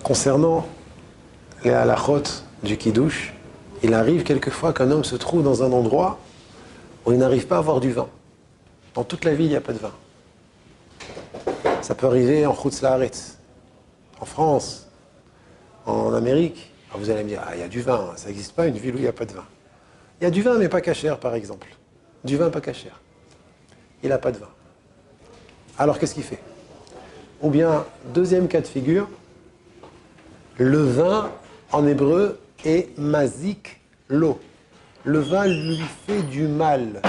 Concernant les halachot du kiddush, il arrive quelquefois qu'un homme se trouve dans un endroit où il n'arrive pas à avoir du vin. Dans toute la ville, il n'y a pas de vin. Ça peut arriver en Chutz Laaretz, en France, en Amérique. Alors vous allez me dire, il y a du vin, ça n'existe pas une ville où il n'y a pas de vin. Il y a du vin, mais pas cachère, par exemple. Du vin pas cachère. Il n'a pas de vin. Alors, qu'est-ce qu'il fait? Ou bien, deuxième cas de figure, le vin, en hébreu, est mazik lo. Le vin lui fait du mal.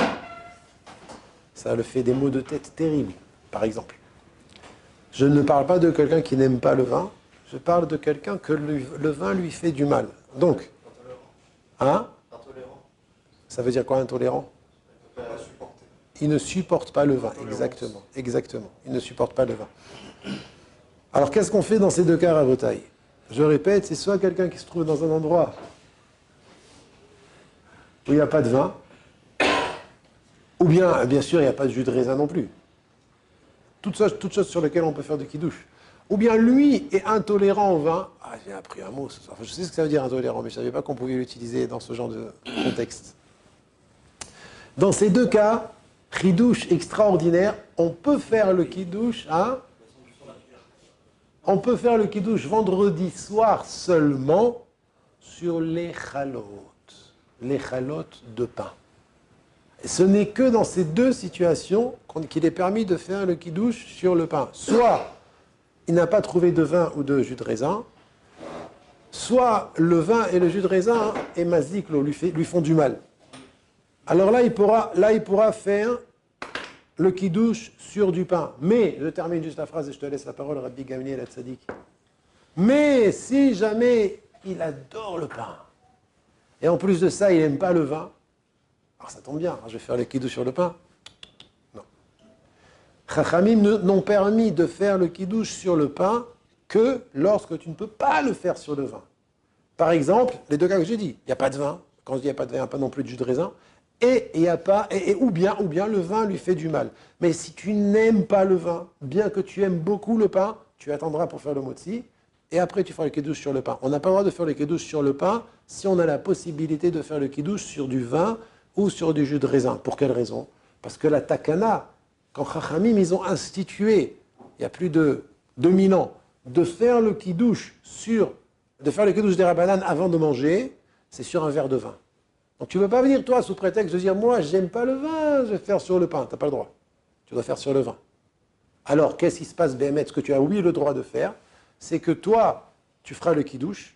Ça le fait des maux de tête terribles, par exemple. Je ne parle pas de quelqu'un qui n'aime pas le vin, je parle de quelqu'un que le vin lui fait du mal. Donc, hein? Intolérant. Ça veut dire quoi, intolérant? Il ne supporte pas le vin, exactement. Exactement, il ne supporte pas le vin. Alors, qu'est-ce qu'on fait dans ces deux cas, Rabotai? Je répète, c'est soit quelqu'un qui se trouve dans un endroit où il n'y a pas de vin, ou bien sûr, il n'y a pas de jus de raisin non plus. Toutes choses sur lesquelles on peut faire du kidouche. Ou bien lui est intolérant au vin. Ah, j'ai appris un mot ce soir. Enfin, je sais ce que ça veut dire intolérant, mais je ne savais pas qu'on pouvait l'utiliser dans ce genre de contexte. Dans ces deux cas, kidouche extraordinaire, on peut faire le kidouche, hein? On peut faire le kidouche vendredi soir seulement sur les chalotes de pain. Et ce n'est que dans ces deux situations qu'il est permis de faire le kidouche sur le pain. Soit il n'a pas trouvé de vin ou de jus de raisin, soit le vin et le jus de raisin et maziklo lui font du mal. Alors là, il pourra faire le kidouche sur du pain. Mais, je termine juste la phrase et je te laisse la parole, Rabbi Gamliel Hatzadik. Mais si jamais il adore le pain, et en plus de ça, il n'aime pas le vin, alors ça tombe bien, je vais faire le kidouche sur le pain. Non. Chachamim n'ont permis de faire le kidouche sur le pain que lorsque tu ne peux pas le faire sur le vin. Par exemple, les deux cas que j'ai dit, il n'y a pas de vin. Quand je dis il n'y a pas de vin, il n'y a pas non plus de jus de raisin. Et il y a pas, ou bien le vin lui fait du mal. Mais si tu n'aimes pas le vin, bien que tu aimes beaucoup le pain, tu attendras pour faire le motzi, et après tu feras le kidouche sur le pain. On n'a pas le droit de faire le kidouche sur le pain si on a la possibilité de faire le kidouche sur du vin ou sur du jus de raisin. Pour quelle raison? Parce que la takana, quand Chachamim, ils ont institué, il y a plus de 2000 ans, de faire le kidouche des Rabbanan avant de manger, c'est sur un verre de vin. Donc tu ne peux pas venir, toi, sous prétexte de dire, moi, j'aime pas le vin, je vais faire sur le pain. Tu n'as pas le droit. Tu dois faire sur le vin. Alors, qu'est-ce qui se passe, Béhémet? Ce que tu as, oui, le droit de faire, c'est que toi, tu feras le kidouche,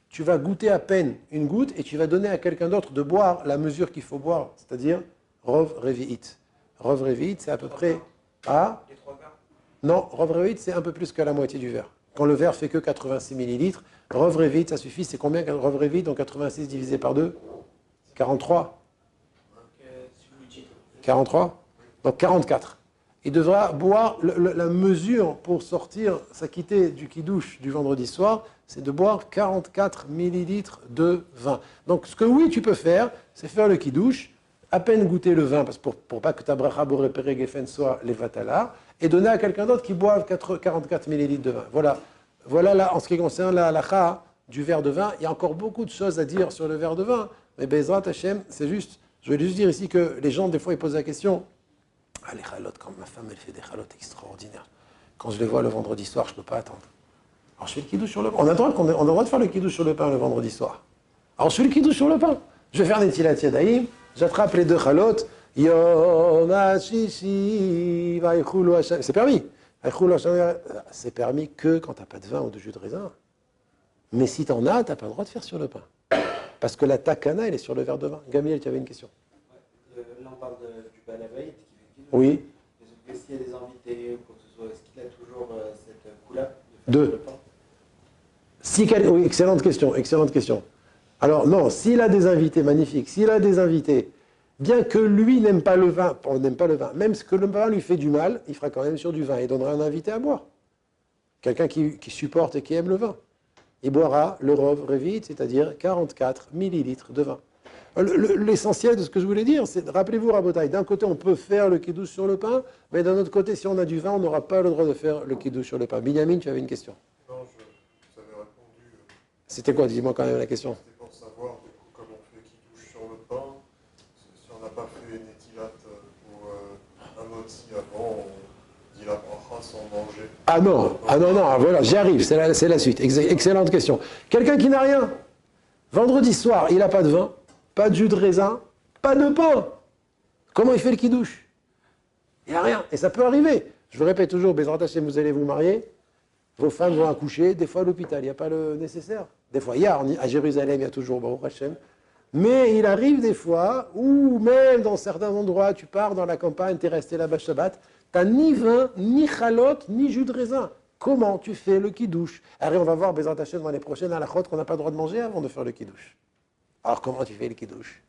tu vas goûter à peine une goutte et tu vas donner à quelqu'un d'autre de boire la mesure qu'il faut boire, c'est-à-dire Rov Revi'it. Rov Revi'it, c'est à peu près à... Les 3 quarts. Non, Rov Revi'it, c'est un peu plus que la moitié du verre. Quand le verre fait que 86 millilitres, Rov Revi'it, ça suffit. C'est combien Rov Revi'it? Donc 86 divisé par 2 43. 43. Donc 44. Il devra boire la mesure pour s'acquitter du kidouche du vendredi soir, c'est de boire 44 millilitres de vin. Donc ce que oui tu peux faire, c'est faire le kidouche, à peine goûter le vin, parce que pour pas que ta bracha boré gefen soit les vatala, et donner à quelqu'un d'autre qui boive 44 millilitres de vin. Voilà là, en ce qui concerne la halacha du verre de vin. Il y a encore beaucoup de choses à dire sur le verre de vin, mais Bezrat Hashem, c'est juste, je vais juste dire ici que les gens, des fois, ils posent la question. Ah, les chalotes, quand ma femme, elle fait des chalotes extraordinaires. Quand je les vois le vendredi soir, je ne peux pas attendre. Alors, je fais le kidouche sur le pain. On a le droit de faire le kidouche sur le pain le vendredi soir. Alors, je fais le kidouche sur le pain. Je vais faire Netilat Yadayim, j'attrape les deux chalotes. Yom HaShishi, Vaïchoulou Hashem. C'est permis. C'est permis que quand tu n'as pas de vin ou de jus de raisin. Mais si tu en as, tu n'as pas le droit de faire sur le pain. Parce que la takana, elle est sur le verre de vin. Gamliel, tu avais une question. Là, on parle du Balavaït qui fait kidouche. Oui. Est-ce qu'il y a des invités ou quoi que ce soit? Est-ce qu'il a toujours cette couleur Deux. Oui, excellente question. Alors non, s'il a des invités, magnifique. S'il a des invités, bien que lui n'aime pas le vin, même ce que le vin lui fait du mal, il fera quand même sur du vin. Il donnera un invité à boire. Quelqu'un qui supporte et qui aime le vin. Il boira le Rov Revit, c'est-à-dire 44 millilitres de vin. L'essentiel de ce que je voulais dire, c'est, rappelez-vous, Rabotai, d'un côté, on peut faire le kidouche sur le pain, mais d'un autre côté, si on a du vin, on n'aura pas le droit de faire le kidouche sur le pain. Binyamin, tu avais une question. Non, je savais C'était quoi? Dis-moi quand même la question. C'était pour savoir, du coup, comme on fait qui douche sur le pain, si on n'a pas fait Netilat ou un moti avant, on dit la bracha sans manger. Ah non, voilà, j'y arrive, c'est la suite. Excellente question. Quelqu'un qui n'a rien, vendredi soir, il n'a pas de vin, pas de jus de raisin, pas de pain. Comment il fait le kidouche? Il n'a rien, et ça peut arriver. Je vous répète toujours, Bezrat Hashem, vous allez vous marier, vos femmes vont accoucher, des fois à l'hôpital, il n'y a pas le nécessaire. Des fois, à Jérusalem, il y a toujours Baruch Hashem. Mais il arrive des fois où, même dans certains endroits, tu pars dans la campagne, tu es resté là-bas Shabbat, tu n'as ni vin, ni chalot, ni jus de raisin. Comment tu fais le kidouche? Alors on va voir Bezrat Hashem dans les prochaines halakhot qu'on n'a pas le droit de manger avant de faire le kidouche. Alors comment tu fais le kidouche?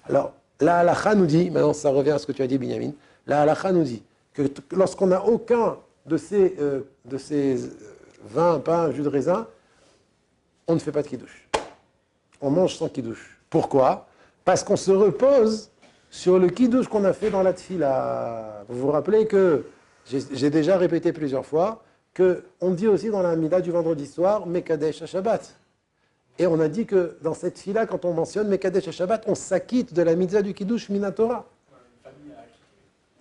Alors, la halakha nous dit, maintenant ça revient à ce que tu as dit Binyamin, la halakha nous dit que lorsqu'on n'a aucun de ces vins, pain, jus de raisin, on ne fait pas de kidouche. On mange sans kidouche. Pourquoi? Parce qu'on se repose sur le kidouche qu'on a fait dans la tfila. Vous vous rappelez que, j'ai déjà répété plusieurs fois, qu'on dit aussi dans la mida du vendredi soir, Mekadesh à Shabbat. Et on a dit que dans cette tfila, quand on mentionne Mekadesh à Shabbat, on s'acquitte de la mitzvah du kidouche minatora.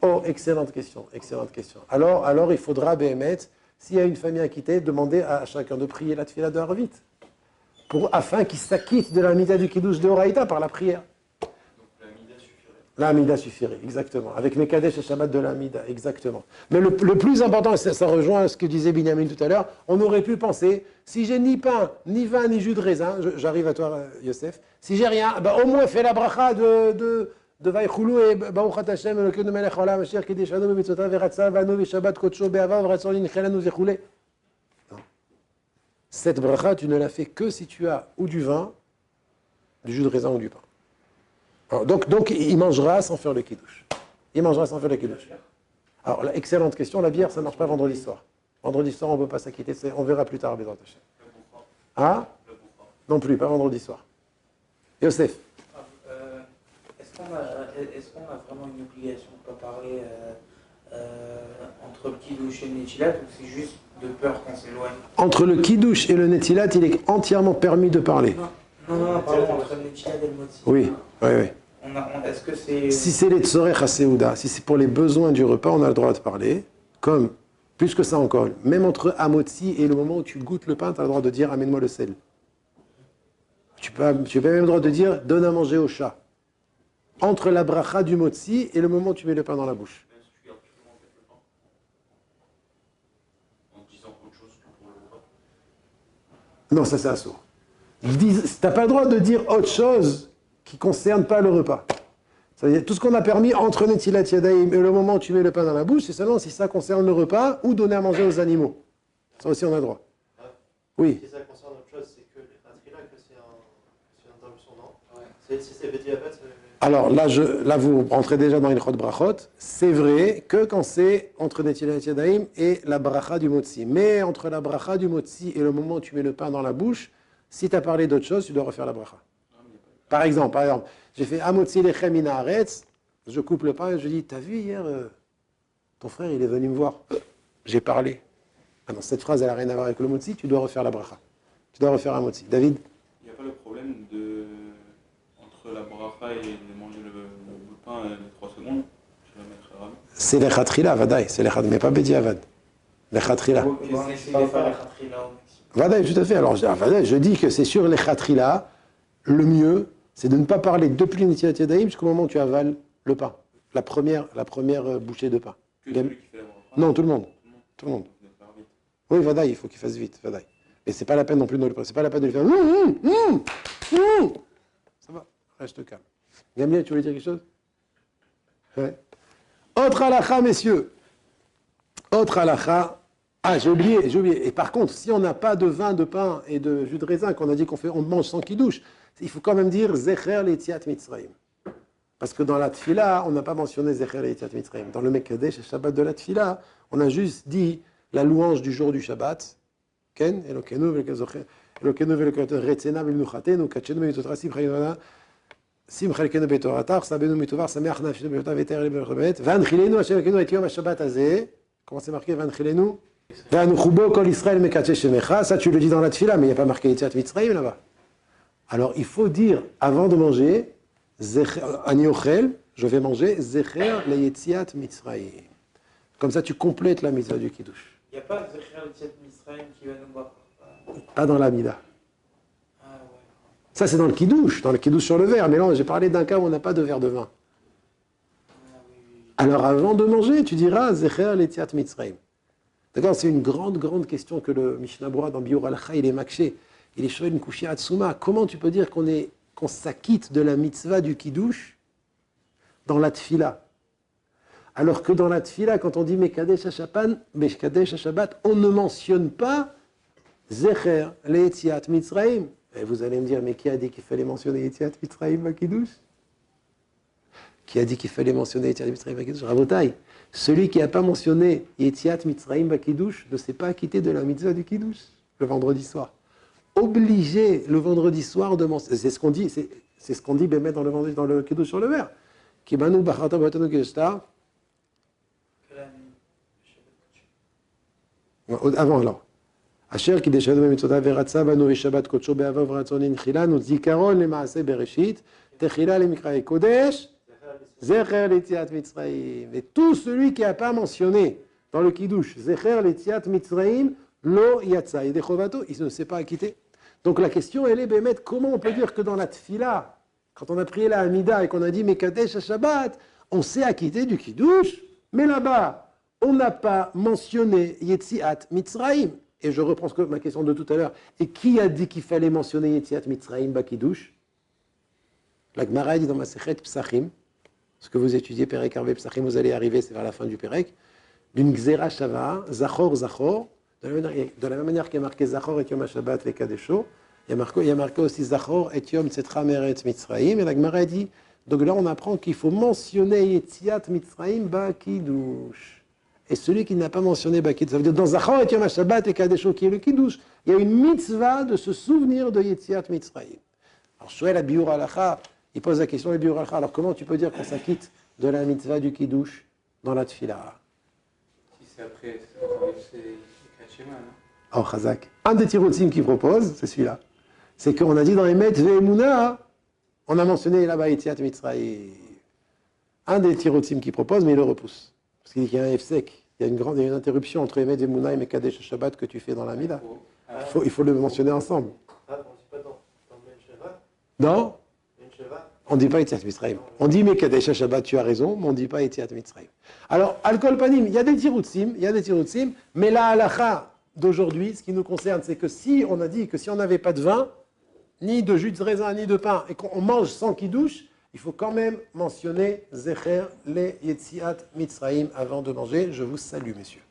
Oh, excellente question, excellente question. Alors il faudra, Béhémet, s'il y a une famille acquittée, demander à chacun de prier la tfila de Harvit, afin qu'il s'acquitte de la mitzvah du kidouche de Horaïta par la prière. Donc la mida suffirait. La mida suffirait, exactement. Avec Mekadesh et Shabbat de la mida, exactement. Mais le plus important, et ça rejoint ce que disait Binyamin tout à l'heure, on aurait pu penser, si j'ai ni pain, ni vin, ni jus de raisin, j'arrive à toi, Yosef, si j'ai rien, au moins fais la bracha de Vaïchoulou et Baruch Hashem, Elokeinu melech haolam, asher kideshanu b'mitzvotav v'ratzav v'anu v'shabbat kodsho be'ava v'ratzon yinchelanu zechulé. Cette bracha, tu ne la fais que si tu as ou du vin, du jus de raisin ou du pain. Alors, donc il mangera sans faire le kidouche. Il mangera sans faire le kidouche. Alors, excellente question, la bière, ça ne marche pas vendredi soir. Vendredi soir, on ne peut pas s'acquitter, on verra plus tard, Bezrat Hashem. Ah? Non plus, pas vendredi soir. Yosef. Est-ce qu'on a vraiment une obligation de ne pas parler entre le kidouche et le netilat, ou c'est juste de peur qu'on s'éloigne? Entre le kidouche et le netilat, il est entièrement permis de parler. Non, pardon, entre le netilat et le moti. Oui. Est-ce que c'est... Si c'est les tzorech ha-seouda, si c'est pour les besoins du repas, on a le droit de parler. Comme, plus que ça encore, même entre amotzi et le moment où tu goûtes le pain, tu as le droit de dire amène-moi le sel. Tu peux même le droit de dire donne à manger au chat. Entre la bracha du motzi et le moment où tu mets le pain dans la bouche. Même si tu gardes purement en fait le pain. En disant autre chose que pour le repas. Non, ça c'est assourd. Tu n'as pas le droit de dire autre chose qui ne concerne pas le repas. C'est-à-dire tout ce qu'on a permis entre Netilat Yadayim et le moment où tu mets le pain dans la bouche, c'est seulement si ça concerne le repas ou donner à manger aux animaux. Ça aussi on a le droit. Oui. Si ça concerne autre chose, c'est que les khatila, que c'est une interruption, non? Ouais. Si c'est Bediabat, c'est... Alors là, vous rentrez déjà dans une chod brachot. C'est vrai que quand c'est entre Netilat Yadayim et la bracha du motzi. Mais entre la bracha du motzi et le moment où tu mets le pain dans la bouche, si tu as parlé d'autre chose, tu dois refaire la bracha. Par exemple, j'ai fait Amotzi lechem min haaretz, je coupe le pain et je dis, t'as vu hier, ton frère il est venu me voir, j'ai parlé. Ah non, cette phrase elle n'a rien à voir avec le motzi, tu dois refaire la bracha. Tu dois refaire un motzi. David? Il n'y a pas le problème entre la bracha et de manger le pain les 3 secondes, je vais mettre Rami. C'est les khatrila, vadaï, c'est les khatrila, mais pas bediavad. Les khatrila. Vadaï, tout à fait. Alors, vadaï, je dis que c'est sur les khatrila, le mieux, c'est de ne pas parler depuis Netilat Yadayim jusqu'au moment où tu avales le pain. La première bouchée de pain. Que celui qui fait la bracha? Non, tout le monde. Tout le monde. Vous devez faire vite. Oui, vadaï, il faut qu'il fasse vite, vadaï. Et c'est pas la peine non plus de c'est pas la peine de lui faire. Ça va, reste calme. Gamliel, tu voulais dire quelque chose? Ouais. Autre halakha, messieurs. Autre halakha. Ah, j'ai oublié. Et par contre, si on n'a pas de vin, de pain et de jus de raisin, qu'on a dit on mange sans kidouche, il faut quand même dire Zecher l'Etiat Mitzrayim. Parce que dans la Tfila, on n'a pas mentionné Zecher l'Etiat Mitzrayim. Dans le Mekadesh, le Shabbat de la Tfila, on a juste dit la louange du jour du Shabbat. Ken, Elokeinu v'Elokeinu retzena v'mnuchatenu, kachenu v'mitotra simchayinona, simchalkenu betoratar, sabenu mitovar, sameach nafshenu betoratar, v'ter v'bet, v'anchilenu Hashem Elokeinu et yom ha-Shabbat hazeh. Comment c'est marqué, v'anchilenu? Ça, tu le dis dans la tfila, mais il n'y a pas marqué Yetziat Mitzrayim là-bas. Alors, il faut dire, avant de manger, Ani ochel, je vais manger, Zecher le Yetziat Mitzrayim. Comme ça, tu complètes la mitzvah du Kiddush. Il n'y a pas Zecher le Yetziat Mitzrayim qui va nous voir. Pas dans la Mida. Ah ouais. Ça, c'est dans le Kiddush sur le verre. Mais là, j'ai parlé d'un cas où on n'a pas de verre de vin. Ah oui, oui. Alors, avant de manger, tu diras Zecher le Yetziat Mitzrayim. D'accord, c'est une grande question que le Mishnah Berurah dans Biur Halacha, il est makché. Il est shoel une kushia atsuma. Comment tu peux dire qu'on s'acquitte de la mitzvah du Kiddush dans la tfila? Alors que dans la tfila, quand on dit Mekadesh HaShabbat, on ne mentionne pas Zecher le Yetziat Mitzrayim. Et vous allez me dire, mais qui a dit qu'il fallait mentionner Yetziat Mitzrayim à Kiddush? Qui a dit qu'il fallait mentionner Yetziat Mitzrayim à Kiddush? Rabotai. Celui qui n'a pas mentionné Yetziat Mitzrayim à Kiddush ne s'est pas acquitté de la mitzvah du Kiddush le vendredi soir. Obligé le vendredi soir de mentionner. C'est ce qu'on dit, c'est ce qu'on dit Bémet dans le Kiddush sur le verre. Kibanu bachata batanu keshta. Avant alors. Asher kideshanu b'mitzvotav veratza banu v'shabbat kodsho be'avav v'ratzonin chilanu zikaron le'maaseh bereshit techila le'mikrae kodesh zecher l'Yetziat Mitzrayim. Et tout celui qui n'a pas mentionné dans le Kiddush zecher l'Yetziat Mitzrayim lo yatsa yedechovato, il ne s'est pas acquitté. Donc la question elle est bémet, comment on peut dire que dans la tfila, quand on a prié la Hamida et qu'on a dit Mekadesh Shabbat, on s'est acquitté du Kiddush, mais là-bas on n'a pas mentionné Yetziat Mitzrayim. Et je reprends ma question de tout à l'heure. Et qui a dit qu'il fallait mentionner Yetziat Mitzrayim Bakidush? La Gemara dit dans Masechet Psachim, ce que vous étudiez Perek Arve Psachim, vous allez arriver, c'est vers la fin du Perek, d'une Gzera Shava, Zachor, Zachor, de la même manière qu'il y a marqué Zachor et Yom HaShabbat et Kadesho, il y a marqué aussi Zachor et Yom Tzetra Meretz Mitzrayim, et la Gemara dit, donc là on apprend qu'il faut mentionner Yetziat Mitzrayim Bakidush. Et celui qui n'a pas mentionné Bakidush, ça veut dire dans Zachor et Yom HaShabbat et Kadesho, qui est le Kiddush, il y a une mitzvah de se souvenir de Yetziat Mitzrayim. Alors Shoel à Biur Halacha, il pose la question à Biur Halacha, alors comment tu peux dire qu'on s'acquitte de la mitzvah du Kiddush dans la Tfila? Si c'est après, c'est Kachema, non? Alors Chazak, un des tirotzim qu'il propose, c'est celui-là. C'est qu'on a dit dans Emet Ve'emuna, on a mentionné là-bas Yetziat Mitzrayim. Un des tirotzim qu'il propose, mais il le repousse. Parce qu'il dit qu'il y a un efsek, il y a une interruption entre Emet Ve'emuna et Mekadesh Shabbat que tu fais dans la Mida. Il faut le mentionner ensemble. Ah, on ne dit pas dans Mensheva? Non? Mensheva? On ne dit pas Yetziat Mitzrayim. On dit Mekadesh Shabbat, tu as raison, mais on ne dit pas Yetziat Mitzrayim. Alors, Al-Kol Panim, il y a des tirotzim, mais la halacha d'aujourd'hui, ce qui nous concerne, c'est que si on a dit que si on n'avait pas de vin, ni de jus de raisin, ni de pain, et qu'on mange sans Kiddush, il faut quand même mentionner Zecher le Yetziat Mitzrayim avant de manger. Je vous salue, messieurs.